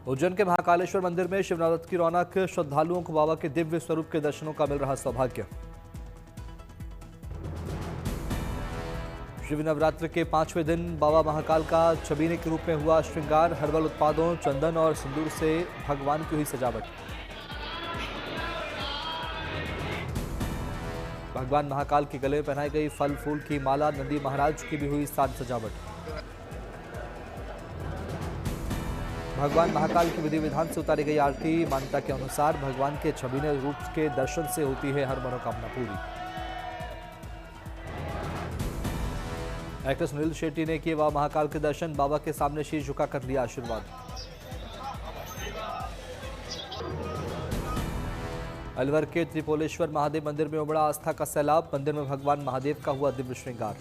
उज्जैन के महाकालेश्वर मंदिर में शिवरात्रि की रौनक, श्रद्धालुओं को बाबा के दिव्य स्वरूप के दर्शनों का मिल रहा सौभाग्य। शिव नवरात्र के 5वें दिन बाबा महाकाल का छबीने के रूप में हुआ श्रृंगार। हर्बल उत्पादों, चंदन और सिंदूर से भगवान की हुई सजावट। भगवान महाकाल के गले पहनाई गई फल फूल की माला, नंदी महाराज की भी हुई साज सजावट। भगवान महाकाल की विधि विधान से उतारी गई आरती। मान्यता के अनुसार भगवान के छबीने रूप के दर्शन से होती है हर मनोकामना पूरी। एक्टर सुनील शेट्टी ने किए महाकाल के दर्शन, बाबा के सामने शीश झुकाकर लिया आशीर्वाद। अलवर के त्रिपोलेश्वर महादेव मंदिर में उमड़ा आस्था का सैलाब। मंदिर में भगवान महादेव का हुआ दिव्य श्रृंगार।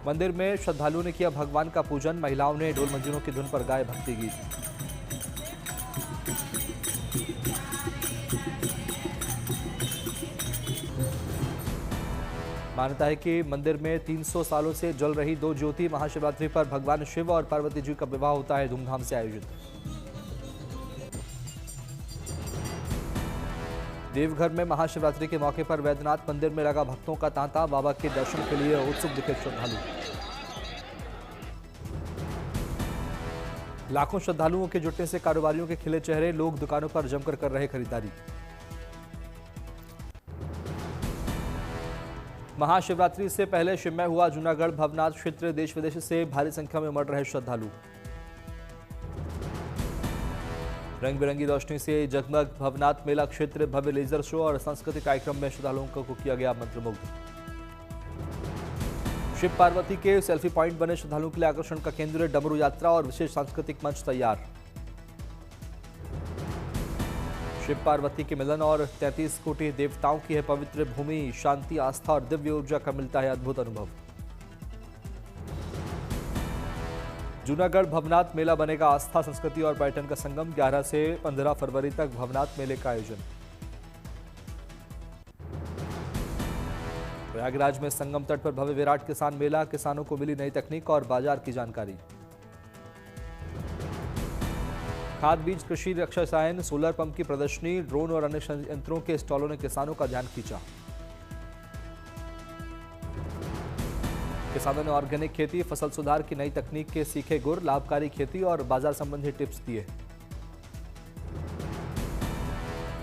मंदिर में श्रद्धालुओं ने किया भगवान का पूजन। महिलाओं ने ढोल मंजीरों की धुन पर गाए भक्ति गीत। मान्यता है कि मंदिर में 300 सालों से जल रही 2 ज्योति महाशिवरात्रि पर भगवान शिव और पार्वती जी का विवाह होता है धूमधाम से आयोजित। देवघर में महाशिवरात्रि के मौके पर वैद्यनाथ मंदिर में लगा भक्तों का तांता। बाबा के दर्शन के लिए उत्सुक दिखे श्रद्धालु। लाखों श्रद्धालुओं के जुटने से कारोबारियों के खिले चेहरे। लोग दुकानों पर जमकर कर रहे खरीदारी। महाशिवरात्रि से पहले शिव में हुआ जूनागढ़ भवनाथ क्षेत्र। देश विदेश से भारी संख्या में उमड़ रहे श्रद्धालु। रंग बिरंगी रोशनी से जगमग भवनाथ मेला क्षेत्र। भव्य लेजर शो और सांस्कृतिक कार्यक्रम में श्रद्धालुओं को किया गया मंत्रमुग्ध। शिव पार्वती के सेल्फी पॉइंट बने श्रद्धालुओं के लिए आकर्षण का केंद्र। डमरू यात्रा और विशेष सांस्कृतिक मंच तैयार। शिव पार्वती के मिलन और 33 कोटि देवताओं की है पवित्र भूमि। शांति, आस्था और दिव्य ऊर्जा का मिलता है अद्भुत अनुभव। जूनागढ़ भवनाथ मेला बनेगा आस्था, संस्कृति और पर्यटन का संगम। 11 से 15 फरवरी तक भवनाथ मेले का आयोजन। प्रयागराज में संगम तट पर भव्य विराट किसान मेला। किसानों को मिली नई तकनीक और बाजार की जानकारी। खाद, बीज, कृषि रक्षा रसायन, सोलर पंप की प्रदर्शनी। ड्रोन और अन्य यंत्रों के स्टॉलों ने किसानों का ध्यान खींचा। किसानों ने ऑर्गेनिक खेती, फसल सुधार की नई तकनीक के सीखे गुर। लाभकारी खेती और बाजार संबंधी टिप्स दिए।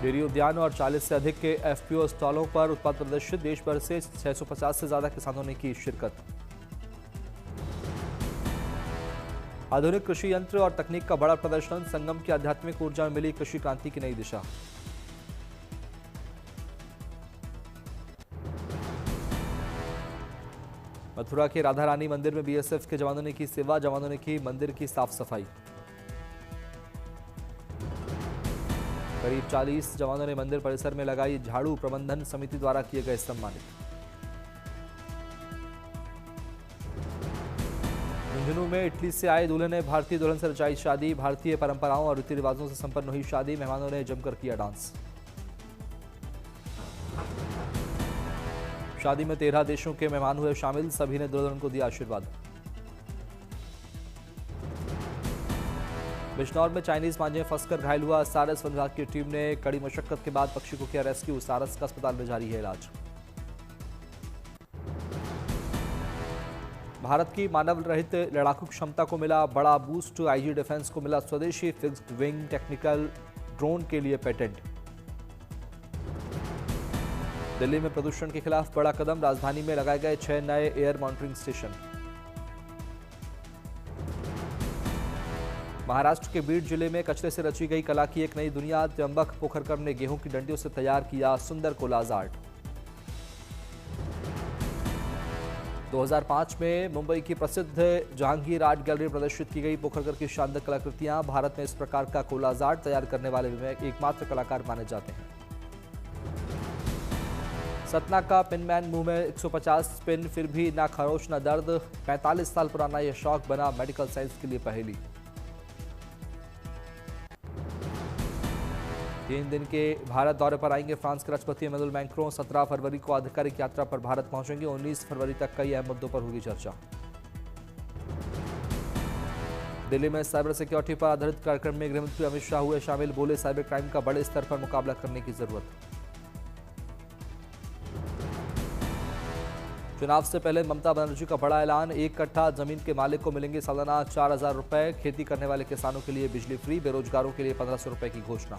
डेयरी उद्यान और 40 से अधिक के एफपीओ स्टॉलों पर उत्पाद प्रदर्शित। देश भर से 650 से ज्यादा किसानों ने की शिरकत। आधुनिक कृषि यंत्र और तकनीक का बड़ा प्रदर्शन। संगम की आध्यात्मिक ऊर्जा में मिली कृषि क्रांति की नई दिशा। मथुरा के राधा रानी मंदिर में बीएसएफ के जवानों ने की सेवा। जवानों ने की मंदिर की साफ सफाई। करीब 40 जवानों ने मंदिर परिसर में लगाई झाड़ू। प्रबंधन समिति द्वारा किए गए सम्मानित। झुंझुनू में इटली से आए दूल्हे ने भारतीय दुल्हन से रचाई शादी। भारतीय परंपराओं और रीति रिवाजों से संपन्न हुई शादी। मेहमानों ने जमकर किया डांस। शादी में 13 देशों के मेहमान हुए शामिल। सभी ने दुल्हन को दिया आशीर्वाद। बिजनौर में चाइनीज मांझे फंसकर घायल हुआ सारस। वन विभाग की टीम ने कड़ी मशक्कत के बाद पक्षी को किया रेस्क्यू। सारस का अस्पताल में जारी है इलाज। भारत की मानव रहित लड़ाकू क्षमता को मिला बड़ा बूस्ट। आईजी डिफेंस को मिला स्वदेशी फिक्स्ड विंग टेक्निकल ड्रोन के लिए पेटेंट। दिल्ली में प्रदूषण के खिलाफ बड़ा कदम। राजधानी में लगाए गए 6 नए एयर मॉनिटरिंग स्टेशन। महाराष्ट्र के बीड जिले में कचरे से रची गई कला की एक नई दुनिया। त्र्यंबक पोखरकर ने गेहूं की डंडियों से तैयार किया सुंदर कोलाज आर्ट। 2005 में मुंबई की प्रसिद्ध जहांगीर आर्ट गैलरी में प्रदर्शित की गई पोखरकर की शानदार कलाकृतियां। भारत में इस प्रकार का कोलाज आर्ट तैयार करने वाले एकमात्र कलाकार माने जाते हैं। सतना का पिनमैन मुंह में 150 पिन, फिर भी ना खरोश ना दर्द। 45 साल पुराना यह शौक बना मेडिकल साइंस के लिए पहेली। 3 दिन के भारत दौरे पर आएंगे फ्रांस के राष्ट्रपति इमैनुअल मैक्रों। 17 फरवरी को आधिकारिक यात्रा पर भारत पहुंचेंगे। 19 फरवरी तक कई अहम मुद्दों पर होगी चर्चा। दिल्ली में साइबर सिक्योरिटी पर आधारित कार्यक्रम में गृहमंत्री अमित शाह हुए शामिल। बोले, साइबर क्राइम का बड़े स्तर पर मुकाबला करने की जरूरत। चुनाव से पहले ममता बनर्जी का बड़ा ऐलान। 1 कट्ठा जमीन के मालिक को मिलेंगे सालाना 4000 रुपए। खेती करने वाले किसानों के लिए बिजली फ्री। बेरोजगारों के लिए 1500 रुपए की घोषणा।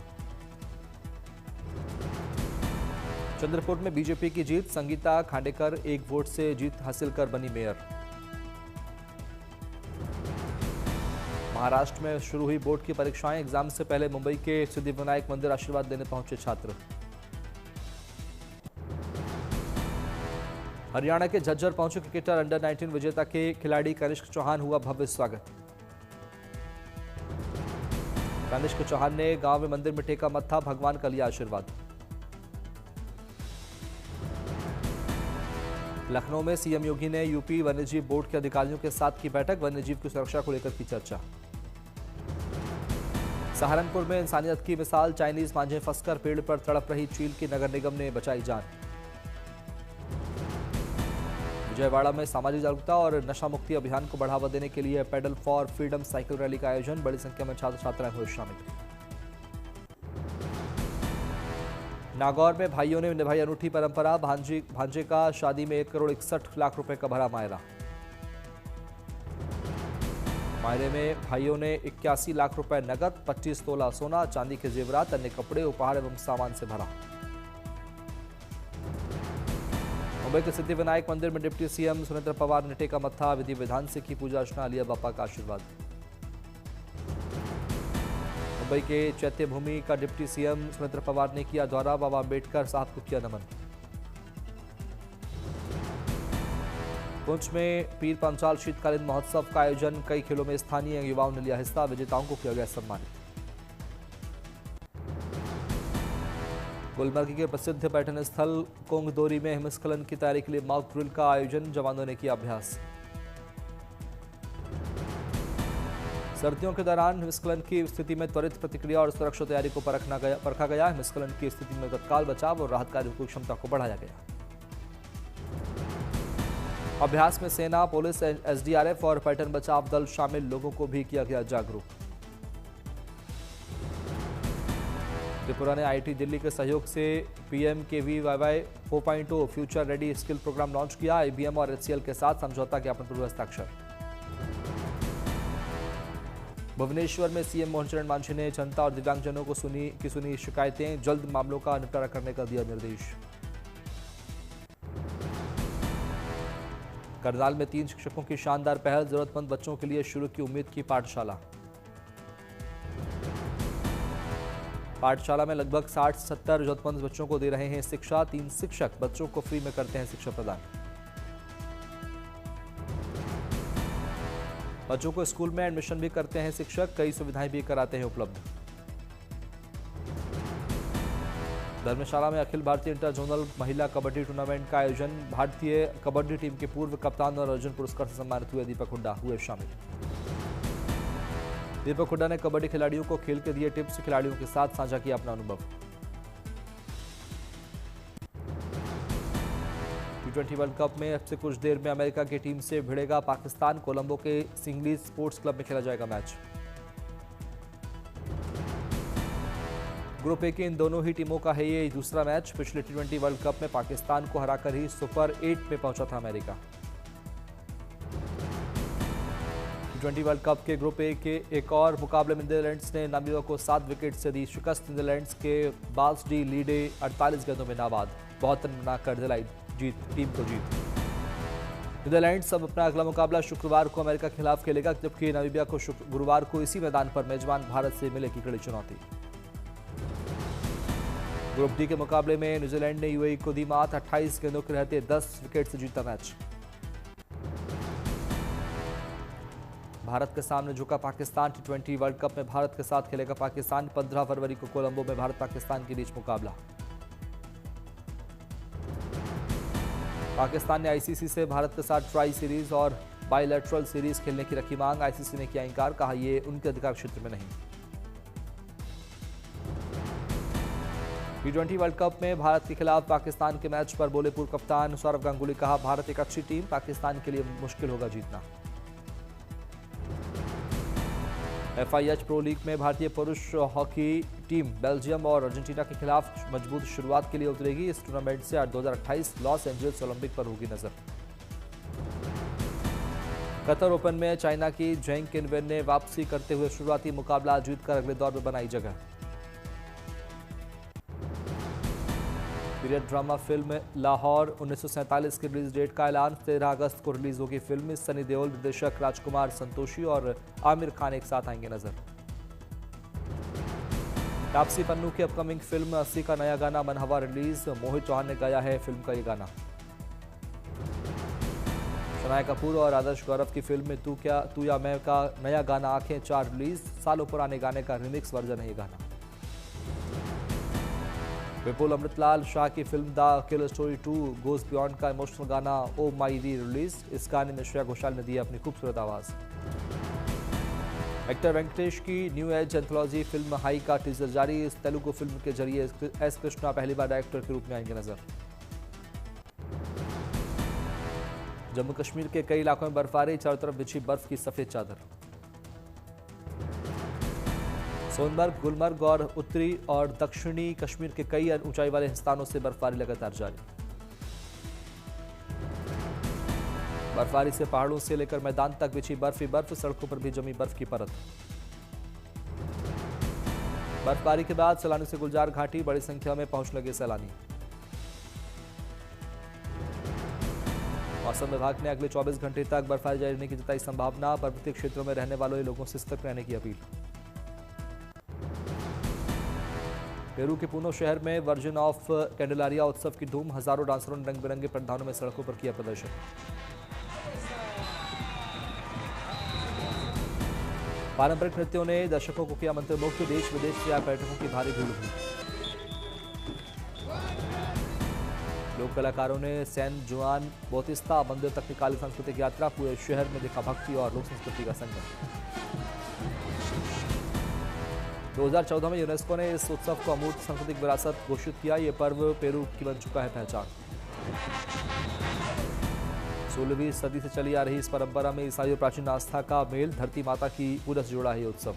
चंद्रपुर में बीजेपी की जीत। संगीता खांडेकर 1 वोट से जीत हासिल कर बनी मेयर। महाराष्ट्र में शुरू हुई बोर्ड की परीक्षाएं। एग्जाम से पहले मुंबई के सिद्धिविनायक मंदिर आशीर्वाद लेने पहुंचे छात्र। हरियाणा के झज्जर पहुंचे क्रिकेटर। अंडर 19 विजेता के खिलाड़ी कनिष्क चौहान हुआ भव्य स्वागत। कनिष्क चौहान ने गांव में मंदिर में टेका मत्था। भगवान का लिया आशीर्वाद। लखनऊ में सीएम योगी ने यूपी वन्यजीव बोर्ड के अधिकारियों के साथ की बैठक। वन्यजीव की सुरक्षा को लेकर की चर्चा। सहारनपुर में इंसानियत की मिसाल। चाइनीज मांझे फंसकर पेड़ पर तड़प रही चील की नगर निगम ने बचाई जान। विजयवाड़ा में सामाजिक जागरूकता और नशा मुक्ति अभियान को बढ़ावा देने के लिए pedal for freedom cycle rally का आयोजन। बड़ी संख्या में छात्र छात्राएं हुए शामिल। नागौर में भाइयों ने निभाई अनूठी परंपरा। भांजे का शादी में 1 करोड़ 61 लाख रुपए का भरा मायरा। मायरे में भाइयों ने 81 लाख रुपए नकद, 25 तोला सोना, चांदी के जेवरात, अन्य कपड़े, उपहार एवं सामान से भरा। मुंबई के सिद्धिविनायक मंदिर में डिप्टी सीएम सुरेंद्र पवार ने टेका मत्था। विधि विधान से की पूजा अर्चना। लिया बापा का आशीर्वाद। मुंबई के चैत्य भूमि का डिप्टी सीएम सुरेंद्र पवार ने किया दौरा। बाबा अम्बेडकर साहब को किया नमन। पुंछ में पीर पंचाल शीतकालीन महोत्सव का आयोजन। कई खेलों में स्थानीय युवाओं ने लिया हिस्सा। विजेताओं को किया गया सम्मानित। गुलमर्ग के प्रसिद्ध पर्यटन स्थल कोंगदोरी में हिमस्खलन की तैयारी के लिए मॉक ड्रिल का आयोजन। जवानों ने किया अभ्यास। सर्दियों के दौरान हिमस्खलन की स्थिति में त्वरित प्रतिक्रिया और सुरक्षा तैयारी को परखा गया। हिमस्खलन की स्थिति में तत्काल बचाव और राहत कार्यों की क्षमता को बढ़ाया गया। अभ्यास में सेना, पुलिस, एसडीआरएफ और पर्यटन बचाव दल शामिल। लोगों को भी किया गया जागरूक। त्रिपुरा ने आईआईटी दिल्ली के सहयोग से PMKVY 4.0 future ready skill programme launch किया। आईबीएम और एचसीएल के साथ समझौता ज्ञापन पर हस्ताक्षर। भुवनेश्वर में सीएम मोहन चरण मांझी ने जनता और दिव्यांगजनों को सुनी शिकायतें। जल्द मामलों का निपटारा करने का दिया निर्देश। करनाल में 3 शिक्षकों की शानदार पहल। जरूरतमंद बच्चों के लिए शुरू की उम्मीद की पाठशाला। पाठशाला में लगभग 60-70 जरूरतमंद बच्चों को दे रहे हैं शिक्षा। 3 शिक्षक बच्चों को फ्री में करते हैं शिक्षा प्रदान। बच्चों को स्कूल में एडमिशन भी करते हैं शिक्षक। कई सुविधाएं भी कराते हैं उपलब्ध। धर्मशाला में अखिल भारतीय इंटर जोनल महिला कबड्डी टूर्नामेंट का आयोजन। भारतीय कबड्डी टीम के पूर्व कप्तान और अर्जुन पुरस्कार से सम्मानित हुए दीपक हुड्डा हुए शामिल। दीपक हुड्डा ने कबड्डी खिलाड़ियों को खेल के दिए टिप्स। खिलाड़ियों के साथ साझा किया अपना अनुभव। T20 वर्ल्ड कप में अब से कुछ देर में अमेरिका की टीम से भिड़ेगा पाकिस्तान। कोलंबो के सिंगलीज स्पोर्ट्स क्लब में खेला जाएगा मैच। ग्रुप ए की इन दोनों ही टीमों का है ये दूसरा मैच। पिछले T20 वर्ल्ड कप में पाकिस्तान को हराकर ही सुपर 8 में पहुंचा था अमेरिका। T20 वर्ल्ड कप के ग्रुप ए के एक और मुकाबले में नीदरलैंड्स ने नामीबिया को 7 विकेट से दी शिकस्त। नीदरलैंड्स के बाल्स डी लीडे 48 गेंदों में नाबाद। 72 रन बनाकर दिलाई टीम को जीत। नीदरलैंड्स अब अपना अगला मुकाबला शुक्रवार को अमेरिका के खिलाफ खेलेगा, जबकि नामीबिया को गुरुवार को इसी मैदान पर मेजबान भारत से मिलेगी कड़ी चुनौती। ग्रुप डी के मुकाबले में न्यूजीलैंड ने यूएई को दी मात। 28 गेंदों के रहते 10 विकेट से जीता मैच। भारत के सामने झुका पाकिस्तान। T20 वर्ल्ड कप में भारत के साथ खेलेगा पाकिस्तान। 15 फरवरी को कोलंबो में भारत पाकिस्तान के बीच मुकाबला। पाकिस्तान ने आईसीसी से भारत के साथ ट्राई सीरीज और बायलैटरल सीरीज खेलने की रखी मांग। आईसीसी ने किया इंकार, कहा यह उनके अधिकार क्षेत्र में नहीं। T20 वर्ल्ड कप में भारत के खिलाफ पाकिस्तान के मैच पर बोले पूर्व कप्तान सौरव गांगुली, कहा भारत एक अच्छी टीम, पाकिस्तान के लिए मुश्किल होगा जीतना। FIH प्रो लीग में भारतीय पुरुष हॉकी टीम बेल्जियम और अर्जेंटीना के खिलाफ मजबूत शुरुआत के लिए उतरेगी। इस टूर्नामेंट से 2028 लॉस एंजल्स ओलंपिक पर होगी नजर। कतर ओपन में चाइना की जेंग किनवेन ने वापसी करते हुए शुरुआती मुकाबला जीतकर अगले दौर में बनाई जगह। पीरियड ड्रामा फिल्म लाहौर 1947 की रिलीज डेट का ऐलान। 13 अगस्त को रिलीज होगी फिल्म। सनी देओल, निर्देशक राजकुमार संतोषी और आमिर खान एक साथ आएंगे नजर। तापसी पन्नू की अपकमिंग फिल्म 80 का नया गाना मन हवा रिलीज। मोहित चौहान ने गाया है फिल्म का ये गाना। शनाया कपूर और आदर्श गौरव की फिल्म में तू या मैं का नया गाना आंखें 4 रिलीज। सालों पुराने गाने का रिमिक्स वर्जन है ये गाना। विपुल अमृतलाल शाह की film the killer story 2 goes beyond का इमोशनल गाना ओ माई री रिलीज। इस गाने में श्रेया घोषाल ने दी अपनी खूबसूरत आवाज। एक्टर वेंकटेश की new age anthology film high का टीजर जारी। इस तेलुगु फिल्म के जरिए एस कृष्णा पहली बार डायरेक्टर के रूप में आएंगे नजर। जम्मू कश्मीर के कई इलाकों में बर्फबारी, चारों तरफ बिछी बर्फ की सफेद चादर। सोनमर्ग, गुलमर्ग और उत्तरी और दक्षिणी कश्मीर के कई ऊंचाई वाले स्थानों से बर्फबारी लगातार जारी। बर्फबारी से पहाड़ों से लेकर मैदान तक बिछी बर्फ ही बर्फ, सड़कों पर भी जमी बर्फ की परत। बर्फबारी के बाद सैलानी से गुलजार घाटी, बड़ी संख्या में पहुंचने लगे सैलानी। मौसम विभाग ने अगले 24 घंटे तक बर्फबारी जारी रहने की जताई संभावना। पर्वतीय क्षेत्रों में रहने वाले लोगों से सतर्क रहने की अपील। पेरू के पूनो शहर में वर्जिन ऑफ कैंडेलारिया उत्सव की धूम। हजारों डांसरों ने रंग बिरंगे परिधानों में सड़कों पर किया प्रदर्शन। पारंपरिक नृत्यों ने दर्शकों को किया मंत्रमुग्ध। देश विदेश से आए पर्यटकों की भारी भीड़ हुई। लोक कलाकारों ने सैन जुआन बौतिस्ता मंदिर तक निकाली सांस्कृतिक यात्रा। पूरे शहर में दिखा भक्ति और लोक संस्कृति का संगम। 2014 में यूनेस्को ने इस उत्सव को अमूर्त सांस्कृतिक विरासत घोषित किया। ये पर्व पेरू की बन चुका है पहचान। 16वीं सदी से चली आ रही इस परंपरा में ईसाई और प्राचीन आस्था का मेल। धरती माता की पूजा से जुड़ा है ये उत्सव।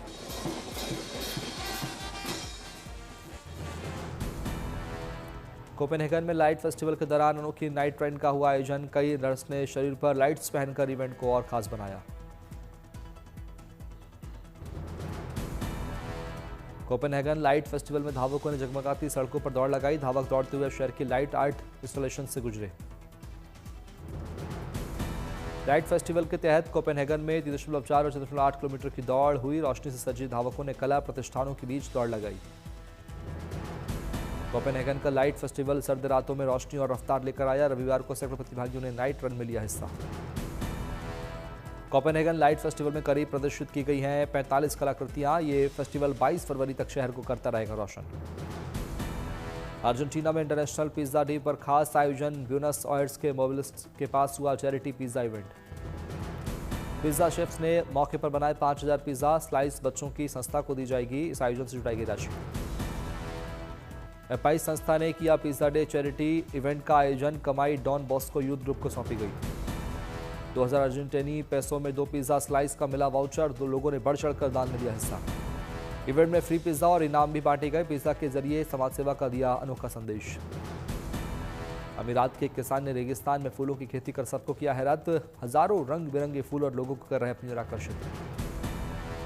कोपेनहेगन में लाइट फेस्टिवल के दौरान अनोखी नाइट ट्रेंड का हुआ आयोजन। कई नर्स ने शरीर पर लाइट्स पहनकर इवेंट को और खास बनाया। कोपेनहेगन लाइट फेस्टिवल में धावकों ने जगमगाती सड़कों पर दौड़ लगाई। धावक दौड़ते हुए शहर की लाइट आर्ट इंस्टॉलेशन से गुजरे। लाइट फेस्टिवल के तहत कोपेनहेगन में 3.4 और 6.8 किलोमीटर की दौड़ हुई। रोशनी से सजी धावकों ने कला प्रतिष्ठानों के बीच दौड़ लगाई। कोपेनहेगन का लाइट फेस्टिवल सर्द रातों में रोशनी और रफ्तार लेकर आया। रविवार को सैकड़ों प्रतिभागियों ने नाइट रन में लिया हिस्सा। कोपेनहेगन लाइट फेस्टिवल में करीब प्रदर्शित की गई हैं 45 कलाकृतियां। ये फेस्टिवल 22 फरवरी तक शहर को करता रहेगा रोशन। अर्जेंटीना में इंटरनेशनल पिज्जा डे पर खास आयोजन। ब्यूनस आयर्स के मोबिलिस्ट के पास हुआ charity pizza event. Pizza chefs ने मौके पर बनाए 5000 पिज्जा स्लाइस। बच्चों की संस्था को दी जाएगी इस आयोजन से जुटाई गई राशि। एपाई संस्था ने किया पिज्जा डे चैरिटी इवेंट का आयोजन। कमाई डॉन बॉस्को यूथ ग्रुप को सौंपी गई। 2000 अर्जेंटीनी पैसों में 2 पिज्जा स्लाइस का मिला वाउचर। 2 लोगों ने बढ़ चढ़कर दान में लिया हिस्सा। इवेंट में फ्री पिज्जा और इनाम भी बांटे गए। पिज्जा के जरिए समाज सेवा का दिया अनोखा संदेश। अमीरात के एक किसान ने रेगिस्तान में फूलों की खेती कर सबको किया हैरत। हजारों रंग बिरंगे फूल और लोगों को कर रहे अपनी ओर आकर्षित।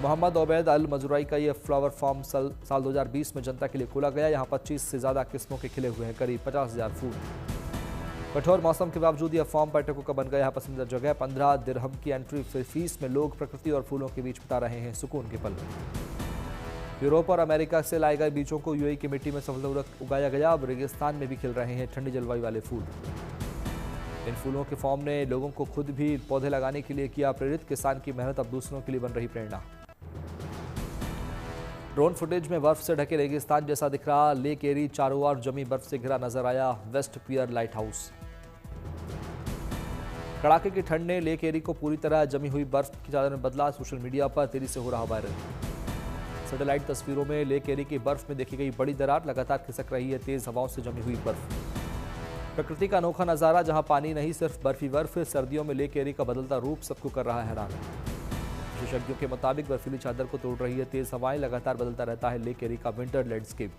मोहम्मद ओबैद अल मजरूई का यह फ्लावर फार्म साल 2020 में जनता के लिए खोला गया। यहाँ 25 से ज्यादा किस्मों के खिले हुए हैं करीब 50,000 फूल। कठोर मौसम के बावजूद यह फार्म पर्यटकों का बन गया यहाँ पसंदीदा जगह। 15 दिरहम की एंट्री फीस में लोग प्रकृति और फूलों के बीच बिता रहे हैं सुकून के पल। यूरोप और अमेरिका से लाए गए बीजों को यूएई की मिट्टी में सफलतापूर्वक उगाया गया। अब रेगिस्तान में भी खिल रहे हैं ठंडी जलवायु वाले फूल। इन फूलों के फॉर्म ने लोगों को खुद भी पौधे लगाने के लिए किया प्रेरित। किसान की मेहनत अब दूसरों के लिए बन रही प्रेरणा। ड्रोन फुटेज में बर्फ से ढके रेगिस्तान जैसा दिख रहा लेक एरी चारों ओर जमी बर्फ से घिरा नजर आया। वेस्ट पियर लाइट हाउस। कड़ाके की ठंड ने लेक एरी को पूरी तरह जमी हुई बर्फ की चादर में बदला। सोशल मीडिया पर तेजी से हो रहा वायरल। सैटेलाइट तस्वीरों में लेक एरी की बर्फ में देखी गई बड़ी दरार, लगातार खिसक रही है तेज हवाओं से जमी हुई बर्फ। प्रकृति का अनोखा नजारा, जहां पानी नहीं सिर्फ बर्फ ही बर्फ। सर्दियों में लेक एरी का बदलता रूप सबको कर रहा है हैरान। विशेषज्ञों के मुताबिक बर्फीली चादर को तोड़ रही है तेज हवाएं, लगातार बदलता रहता है लेक एरी का विंटर लैंडस्केप।